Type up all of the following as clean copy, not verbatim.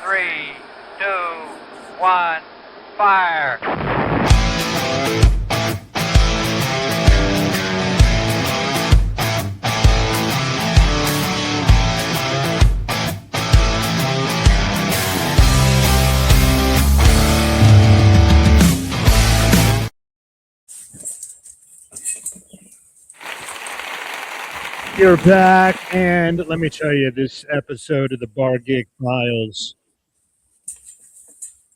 Three, two, one, fire. You're back, and let me tell you, this episode of the Bar Gig Files.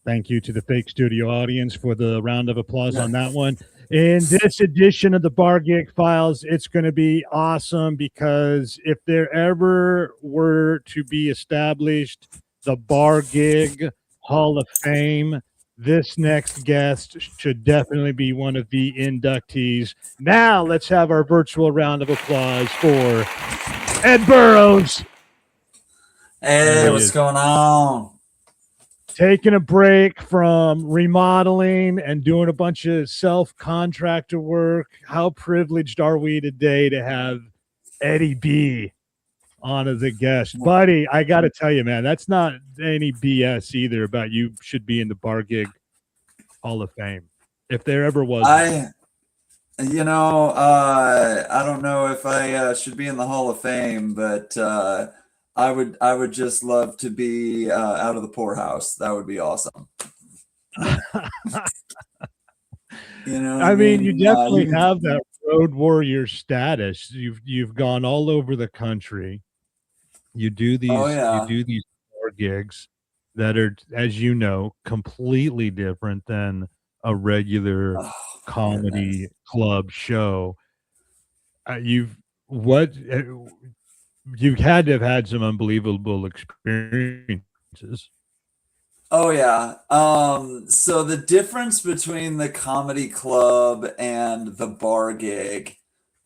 Thank you to the fake studio audience for the round of applause on that one. In this edition of the Bar Gig Files, it's going to be awesome because if there ever were to be established the Bar Gig Hall of Fame, this next guest should definitely be one of the inductees. Now, let's have our virtual round of applause for Ed Burroughs. Hey, what's going on? Taking a break from remodeling and doing a bunch of self-contractor work. How privileged are we today to have Eddie B on as a guest? Buddy, I got to tell you, man, that's not any BS either about you should be in the Bar Gig Hall of Fame, if there ever was. I don't know if I should be in the Hall of Fame, but I would just love to be out of the poorhouse. That would be awesome. I mean, you definitely have that road warrior status. You've gone all over the country. You do these you do these bar gigs that are, as you know, completely different than a regular comedy club show. You've had to have had some unbelievable experiences. Oh yeah. So the difference between the comedy club and the bar gig,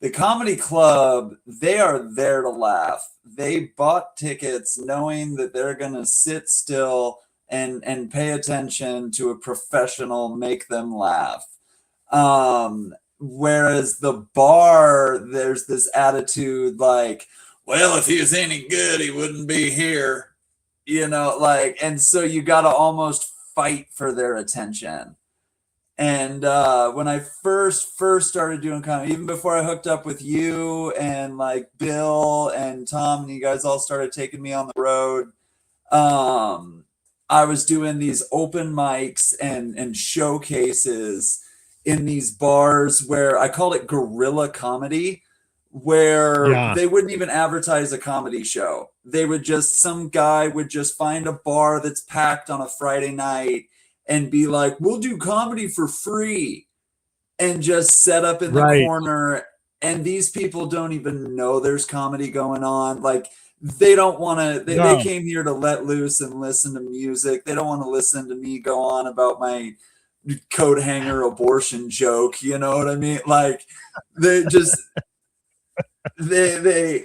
the comedy club, they are there to laugh. They bought tickets knowing that they're gonna sit still and pay attention to a professional make them laugh. Whereas the bar, there's this attitude like, well, if he was any good, he wouldn't be here. And so you got to almost fight for their attention. And when I first started doing comedy, even before I hooked up with you and like Bill and Tom, and you guys all started taking me on the road, I was doing these open mics and showcases in these bars where I called it guerrilla comedy, where they wouldn't even advertise a comedy show. They would just, some guy would just find a bar that's packed on a Friday night and be like, we'll do comedy for free, and just set up in the corner. And these people don't even know there's comedy going on. Like, they don't want to, they came here to let loose and listen to music. They don't want to listen to me go on about my coat hanger abortion joke. You know what I mean? Like, they just, they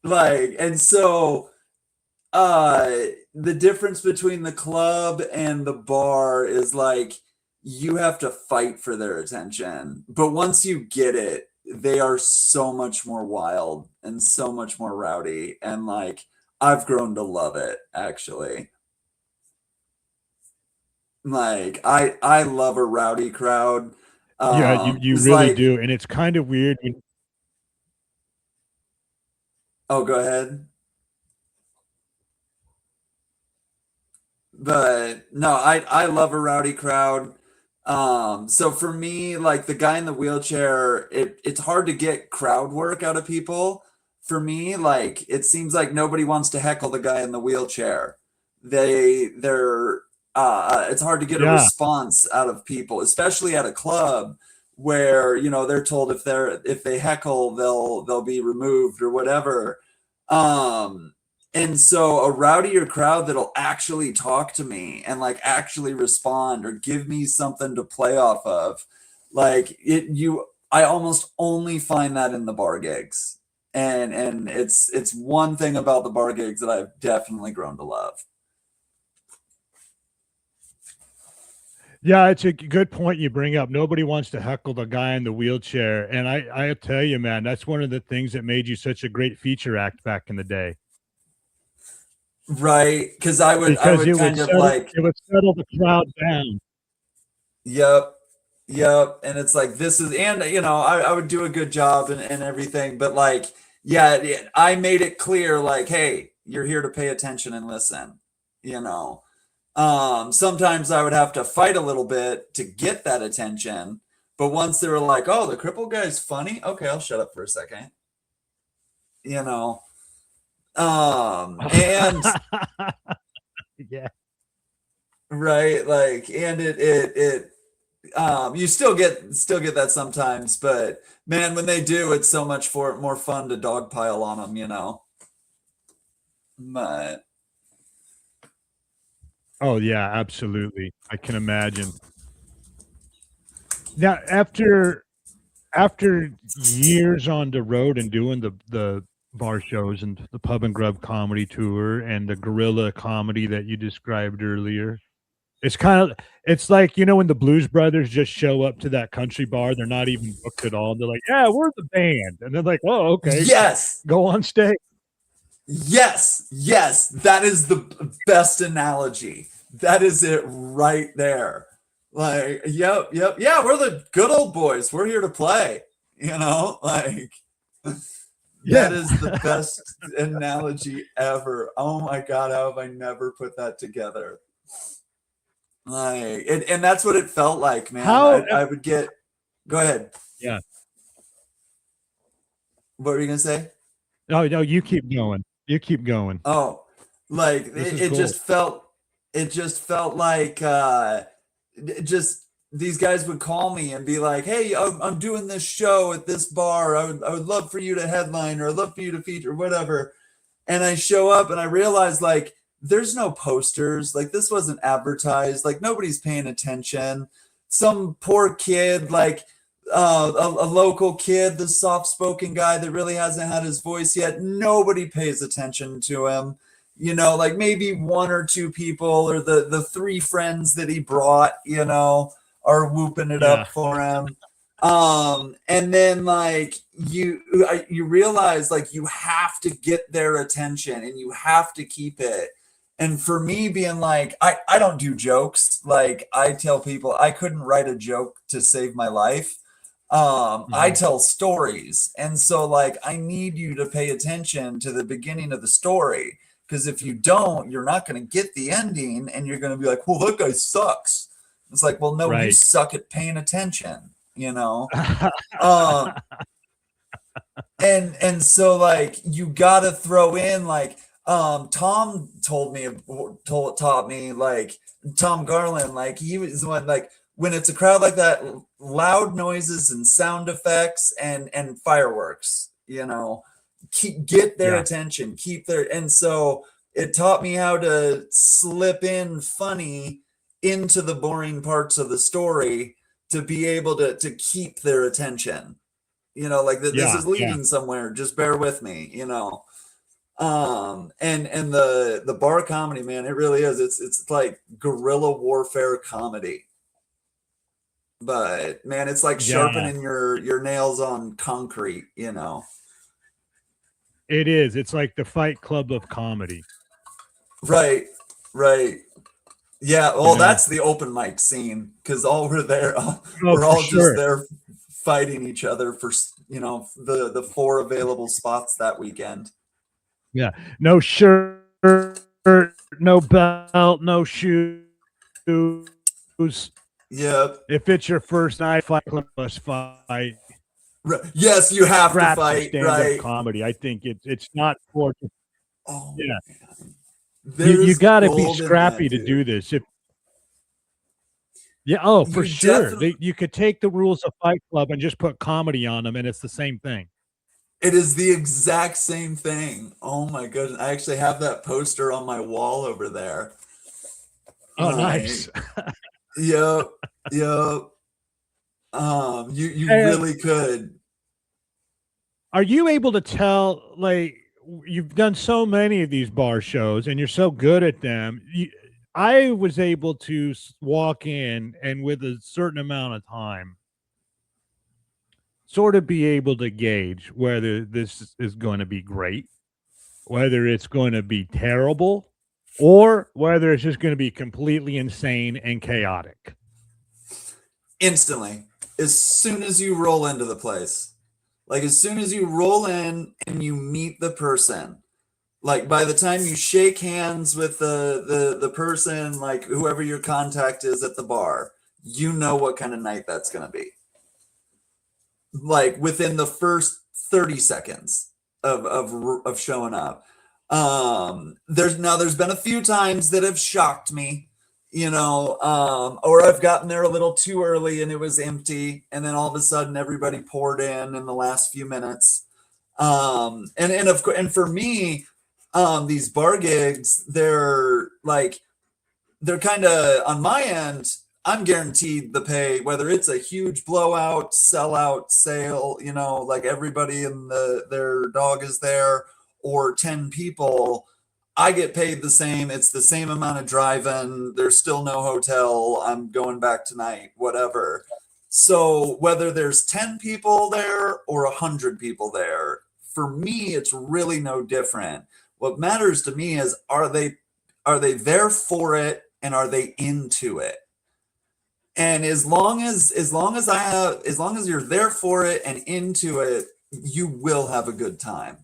like, and so the difference between the club and the bar is like, you have to fight for their attention, but once you get it, they are so much more wild and so much more rowdy, and like, I've grown to love it, actually. Like, I love a rowdy crowd. You really do, and it's kind of weird. Oh, go ahead. But no, I love a rowdy crowd. So for me, like the guy in the wheelchair, it's hard to get crowd work out of people. For me, like, it seems like nobody wants to heckle the guy in the wheelchair. They're it's hard to get a response out of people, especially at a club where, they're told if they heckle, they'll be removed or whatever. And so a rowdier crowd that'll actually talk to me and like actually respond or give me something to play off of, like I almost only find that in the bar gigs. And it's one thing about the bar gigs that I've definitely grown to love. Yeah, it's a good point you bring up. Nobody wants to heckle the guy in the wheelchair. And I tell you, man, that's one of the things that made you such a great feature act back in the day. Right, because I because would kind of like, it would settle the crowd down. yep, yep, and it's like this is, and I would do a good job and everything, but like, yeah, I made it clear, like, hey, you're here to pay attention and listen, you know. Sometimes I would have to fight a little bit to get that attention, but once they were like, oh, the cripple guy's funny, okay, I'll shut up for a second, you know. And Yeah. right, like, and you still get that sometimes, but man, when they do, it's so much more fun to dogpile on them, But Oh yeah, absolutely. I can imagine. Now, after years on the road and doing the bar shows and the pub and grub comedy tour and the guerrilla comedy that you described earlier, it's like, when the Blues Brothers just show up to that country bar, they're not even booked at all. They're like, "Yeah, we're the band." And they're like, "Oh, okay. yes, Go on stage." yes, that is the best analogy. That is it right there. Like, yep, yeah, we're the good old boys. We're here to play, like Yeah. that is the best analogy ever. Oh my God, how have I never put that together? Like, and that's what it felt like, man. I would get, go ahead. Yeah. What were you gonna say? No, you keep going. You keep going. Oh, like This is cool. it just felt like just these guys would call me and be like, "Hey, I'm doing this show at this bar. I would love for you to headline, or I'd love for you to feature, whatever." And I show up and I realize, like, there's no posters. Like, this wasn't advertised. Like, nobody's paying attention. Some poor kid, like a local kid, the soft-spoken guy that really hasn't had his voice yet, nobody pays attention to him. Like maybe one or two people, or the three friends that he brought, are whooping it up for him. And then like you realize, like, you have to get their attention and you have to keep it. And for me, being like, I don't do jokes. Like, I tell people I couldn't write a joke to save my life. I tell stories. And so, like, I need you to pay attention to the beginning of the story, because if you don't, you're not going to get the ending, and you're going to be like, well, that guy sucks. It's like, well, no, you suck at paying attention, and so, like, you got to throw in, like, Tom taught me, like, Tom Garland, like, he was the one, like, when it's a crowd like that, loud noises and sound effects and fireworks, get their attention, and so it taught me how to slip in funny into the boring parts of the story to be able to keep their attention. Like, this is leading somewhere. Just bear with me, and the bar comedy, man, it really is. It's like guerrilla warfare comedy. But man, it's like sharpening your nails on concrete, It is. It's like the Fight Club of comedy. Right. Yeah, well, that's the open mic scene, because all we're there, we're all just there fighting each other for, the 4 available spots that weekend. Yeah. No shirt, no belt, no shoes. Yep. If it's your first night, Fight Club must fight. Right. Yes, you have to fight. Right. Comedy. I think it's not for. Oh, yeah. Man. You got to be scrappy to do this. For sure. You could take the rules of Fight Club and just put comedy on them, and it's the same thing. It is the exact same thing. Oh my goodness! I actually have that poster on my wall over there. Oh, nice. Yep. You really could. Are you able to tell, like, you've done so many of these bar shows and you're so good at them? I was able to walk in and with a certain amount of time sort of be able to gauge whether this is going to be great, whether it's going to be terrible, or whether it's just going to be completely insane and chaotic. Instantly, as soon as you roll into the place, like as soon as you roll in and you meet the person, like by the time you shake hands with the person, like whoever your contact is at the bar, you know what kind of night that's going to be. Like within the first 30 seconds of showing up. There's been a few times that have shocked me, or I've gotten there a little too early and it was empty, and then all of a sudden everybody poured in the last few minutes. And for me, these bar gigs, they're kind of on my end. I'm guaranteed the pay, whether it's a huge blowout, sellout sale, like everybody and their dog is there, or 10 people. I get paid the same. It's the same amount of driving. There's still no hotel. I'm going back tonight, whatever. So whether there's 10 people there or 100 people there, for me, it's really no different. What matters to me is, are they there for it, and are they into it? And as long as you're there for it and into it, you will have a good time.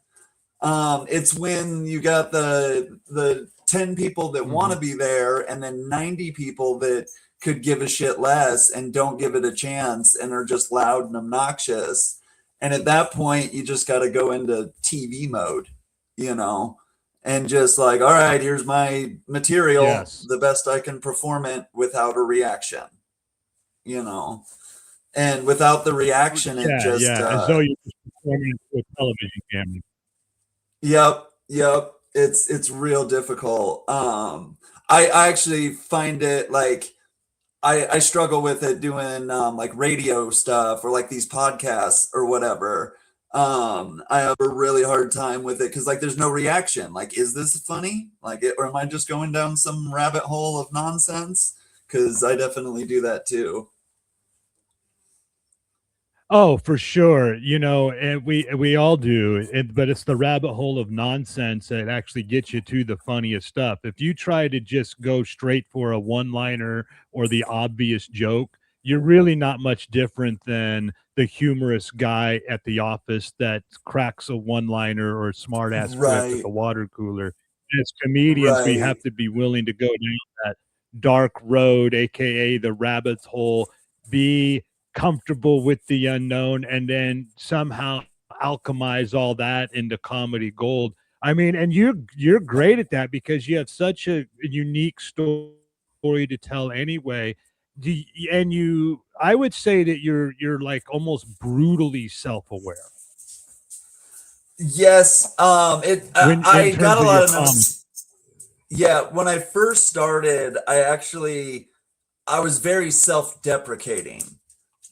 It's when you got the 10 people that want to be there, and then 90 people that could give a shit less and don't give it a chance and are just loud and obnoxious. And at that point, you just got to go into TV mode, and just like, all right, here's my material, the best I can perform it without a reaction, and without the reaction, it just as though you're just performing to a television camera. Yep. It's real difficult. I actually find it like I struggle with it doing like radio stuff or like these podcasts or whatever. I have a really hard time with it because like there's no reaction. Like, is this funny? Like, or am I just going down some rabbit hole of nonsense? Because I definitely do that too. Oh, for sure. And we all do, but it's the rabbit hole of nonsense that actually gets you to the funniest stuff. If you try to just go straight for a one-liner or the obvious joke, you're really not much different than the humorous guy at the office that cracks a one-liner or smart-ass quip at the water cooler. As comedians, we have to be willing to go down that dark road, aka the rabbit hole, be comfortable with the unknown, and then somehow alchemize all that into comedy gold. I mean, and you're great at that because you have such a unique story to tell anyway. I would say that you're like almost brutally self-aware. Yes. I got a lot of notes. Yeah, when I first started, I was very self-deprecating.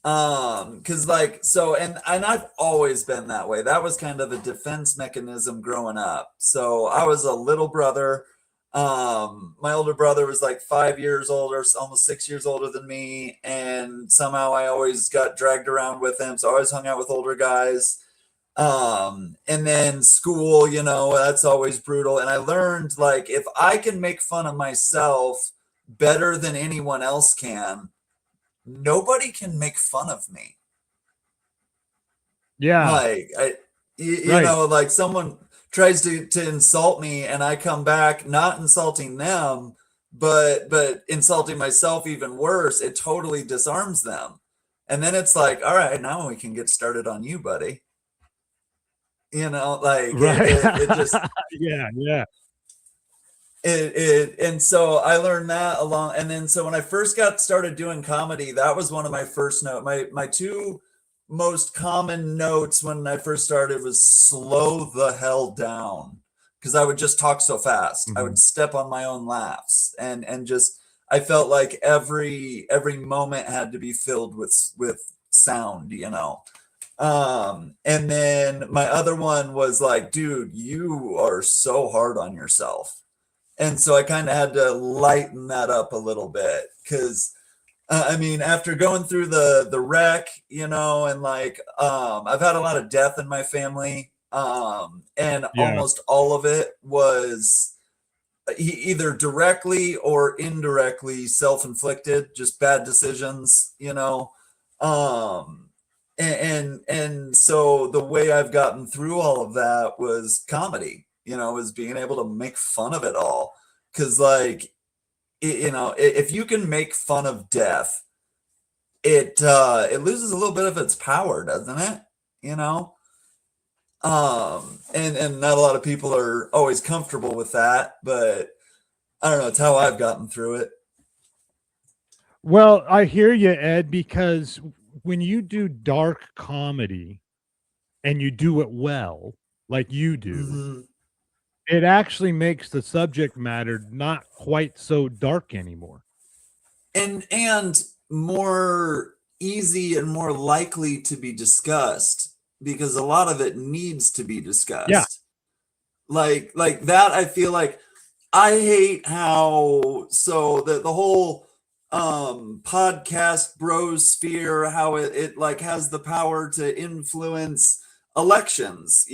Because and I've always been that way. That was kind of a defense mechanism growing up. So I was a little brother. My older brother was like 5 years older, almost 6 years older than me, and somehow I always got dragged around with him. So I always hung out with older guys. And then school, that's always brutal. And I learned, like, if I can make fun of myself better than anyone else can, nobody can make fun of me. Yeah. Like, like someone tries to insult me and I come back not insulting them, but insulting myself even worse, it totally disarms them. And then it's like, all right, now we can get started on you, buddy. It just yeah. And so I learned that along, and then so when I first got started doing comedy, that was one of my first my two most common notes when I first started was slow the hell down, because I would just talk so fast. I would step on my own laughs, and just I felt like every moment had to be filled with sound, and then my other one was like, dude, you are so hard on yourself. And so I kind of had to lighten that up a little bit, because I mean, after going through the wreck, and like I've had a lot of death in my family, and almost all of it was either directly or indirectly self-inflicted, just bad decisions, and so the way I've gotten through all of that was comedy, was being able to make fun of it all. Because like, if you can make fun of death, it loses a little bit of its power, doesn't it? And not a lot of people are always comfortable with that, but I don't know, it's how I've gotten through it. Well, I hear you, Ed, because when you do dark comedy and you do it well, like you do, Mhm. it actually makes the subject matter not quite so dark anymore. And more easy and more likely to be discussed, because a lot of it needs to be Yeah. discussed. Like that, I feel like I hate how the whole podcast brosphere, how it like has the power to influence elections.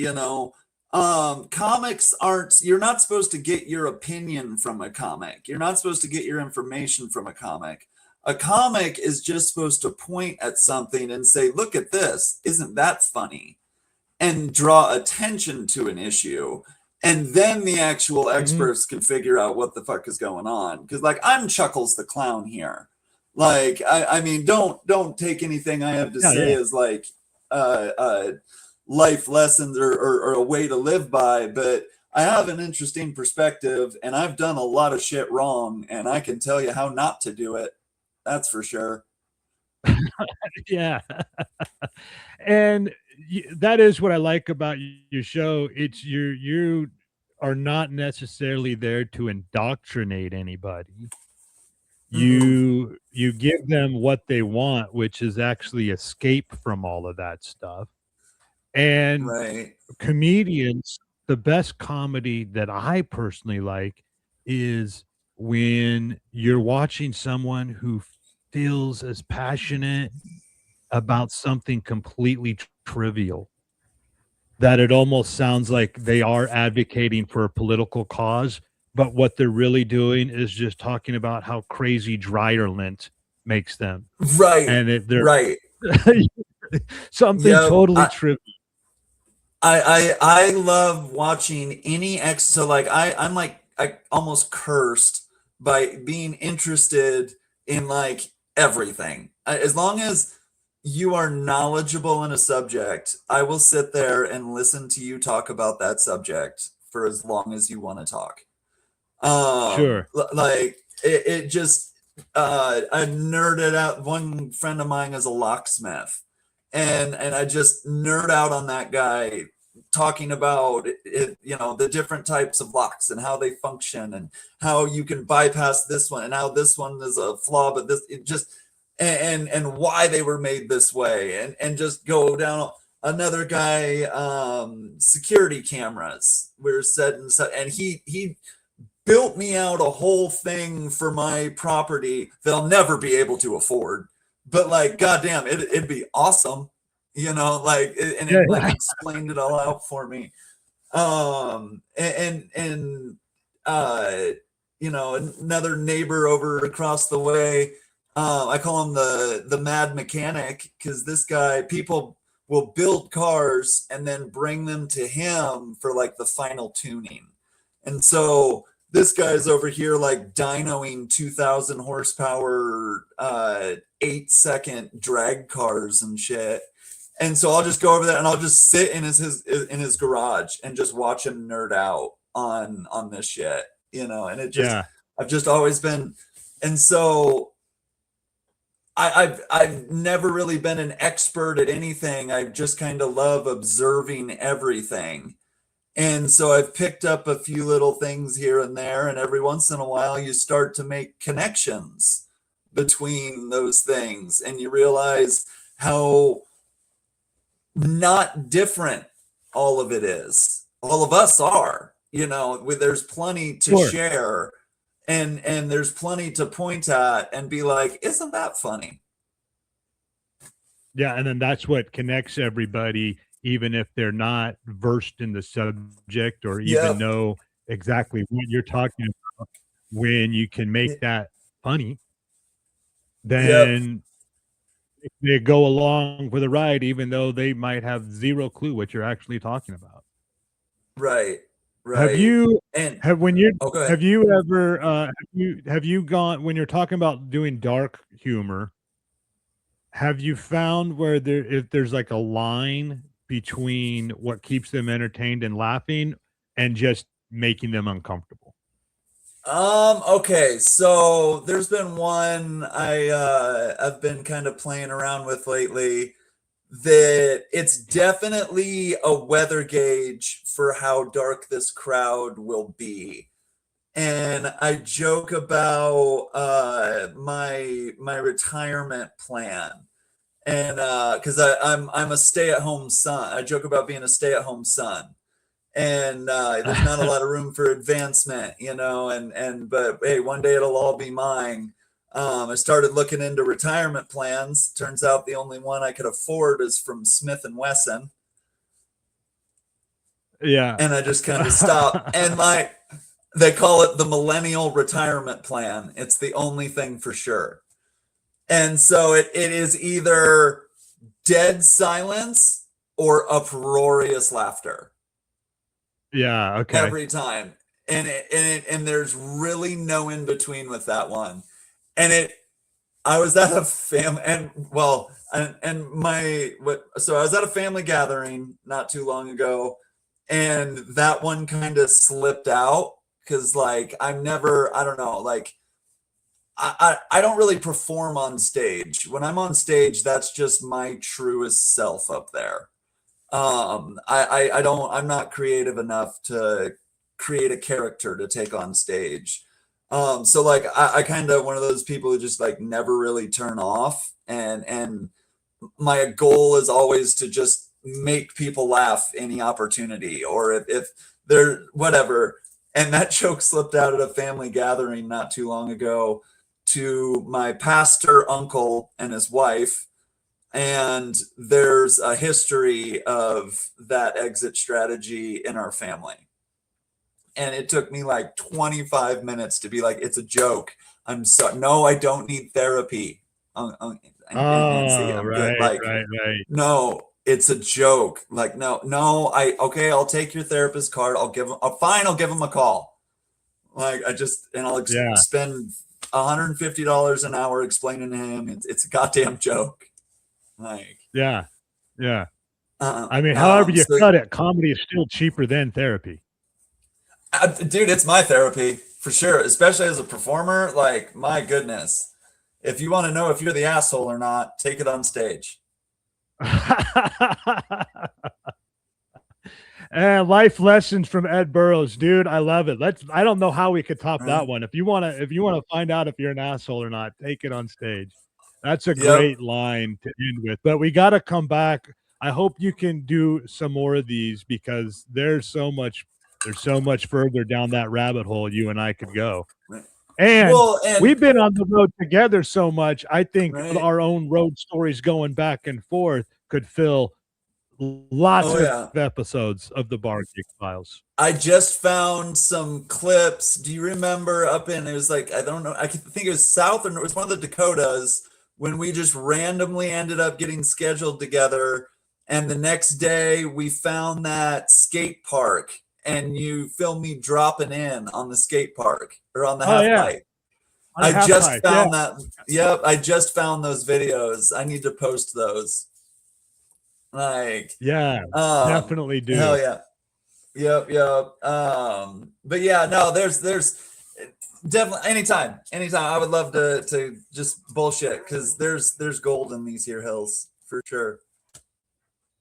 Comics aren't, you're not supposed to get your opinion from a comic. You're not supposed to get your information from a comic. A comic is just supposed to point at something and say, look at this, isn't that funny? And draw attention to an issue. And then the actual experts can figure out what the fuck is going on. Because like, I'm Chuckles the Clown here. Like, I mean, don't take anything I have to say as like life lessons or a way to live by, but I have an interesting perspective, and I've done a lot of shit wrong, and I can tell you how not to do it. That's for sure. Yeah. And that is what I like about your show. It's you are not necessarily there to indoctrinate anybody. You give them what they want, which is actually escape from all of that stuff. And Right. comedians, the best comedy that I personally like is when you're watching someone who feels as passionate about something completely trivial that it almost sounds like they are advocating for a political cause, but what they're really doing is just talking about how crazy dryer lint makes them. Right. And they're Right. something totally trivial. I love watching any so like I'm like I almost cursed by being interested in like everything. As long as you are knowledgeable in a subject, I will sit there and listen to you talk about that subject for as long as you want to talk. Sure. Like it just I nerded out. One friend of mine is a locksmith, and I just nerd out on that guy talking about it, the different types of locks and how they function and how you can bypass this one and how this one is a flaw, but this it just and why they were made this way, and just go down. Another guy, security cameras were set and he built me out a whole thing for my property that I'll never be able to afford. But like, goddamn, it'd be awesome, like, and it like explained it all out for me. And another neighbor over across the way, I call him the mad mechanic, because this guy, people will build cars and then bring them to him for like the final tuning. And so this guy's over here like dynoing 2,000 horsepower, 8-second drag cars and shit. And so I'll just go over there and I'll just sit in his garage and just watch him nerd out on this shit, and it just, I've just always been, and so I've never really been an expert at anything. I just kind of love observing everything. And so I've picked up a few little things here and there, and every once in a while you start to make connections between those things, and you realize how not different all of it is. All of us are, there's plenty to share, and there's plenty to point at and be like, isn't that funny? Yeah, and then that's what connects everybody, even if they're not versed in the subject or even know exactly what you're talking about. when you can make Y- that funny, Yep. then they go along for the ride, even though they might have zero clue what you're actually talking about. Right. Have Right. you And have when you oh, go ahead. have you ever have you gone when you're talking about doing dark humor, have you found where if there's like a line between what keeps them entertained and laughing and just making them uncomfortable? Okay, so there's been one I've been kind of playing around with lately that it's definitely a weather gauge for how dark this crowd will be. And I joke about my retirement plan. And because I'm a stay-at-home son. I joke about being a stay-at-home son, and there's not a lot of room for advancement, but hey, one day it'll all be mine. I started looking into retirement plans. Turns out the only one I could afford is from Smith and Wesson, Yeah. and I just kind of stopped. And they call it the millennial retirement plan. It's the only thing for sure. And so it is either dead silence or uproarious laughter Yeah, okay. every time. And there's really no in between with that one. And I was at a family, and well, and my what so I was at a family gathering not too long ago, and that one kind of slipped out because like I don't know, like I don't really perform on stage. When I'm on stage, that's just my truest self up there. I don't, I'm not creative enough to create a character to take on stage. So like I kind of one of those people who just like never really turn off, and my goal is always to just make people laugh any opportunity, or if they're whatever. And that joke slipped out at a family gathering not too long ago to my pastor uncle and his wife, and there's a history of that exit strategy in our family. And it took me like 25 minutes to be like, it's a joke. I'm sorry. No, I don't need therapy. And see, Oh, I'm good. right, Like, right. no, it's a joke. Like, no, okay, I'll take your therapist card. I'll give him, fine, I'll give him a call. Like, and I'll Yeah, spend $150 an hour explaining to him it's a goddamn joke. Like, yeah, yeah. I mean, however um, you so, cut it, comedy is still cheaper than therapy. dude, it's my therapy for sure, especially as a performer. Like, my goodness, if you want to know if you're the asshole or not, take it on stage. And life lessons from Ed Burroughs, dude. I love it. I don't know how we could top Right? that one. If you wanna find out if you're an asshole or not, take it on stage. That's a Yep. great line to end with. But we gotta come back. I hope you can do some more of these because there's so much further down that rabbit hole you and I could go. Right. And Well, and we've been on the road together so much. I think right. our own road stories going back and forth could fill lots Oh of yeah. episodes of the Bar Geek Files. I just found some clips. Do you remember it was like, I don't know, I think it was South, or it was one of the Dakotas, when we just randomly ended up getting scheduled together. And the next day we found that skate park, and you filmed me dropping in on the skate park or on the Oh half yeah, pipe. on the I half just pipe. Yeah, found that. Yep. I just found those videos. I need to post those. Like, yeah, definitely hell do. yeah. Yep. But yeah, no, there's definitely anytime. I would love to just bullshit because there's gold in these here hills for sure.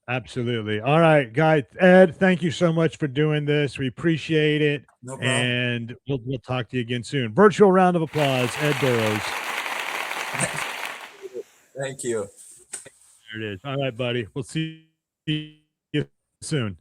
Absolutely. All right, guys. Ed, thank you so much for doing this. We appreciate it. No problem. And we'll talk to you again soon. Virtual round of applause, Ed Burroughs. Thank you. There it is. All right, buddy. We'll see you soon.